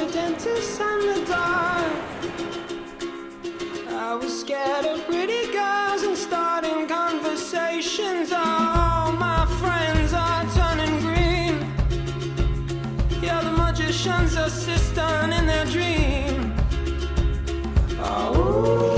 the dentist and the dark. I was scared of pretty girls and starting conversations. All my friends are turning green. You're the magician's assistant in their dream. Oh.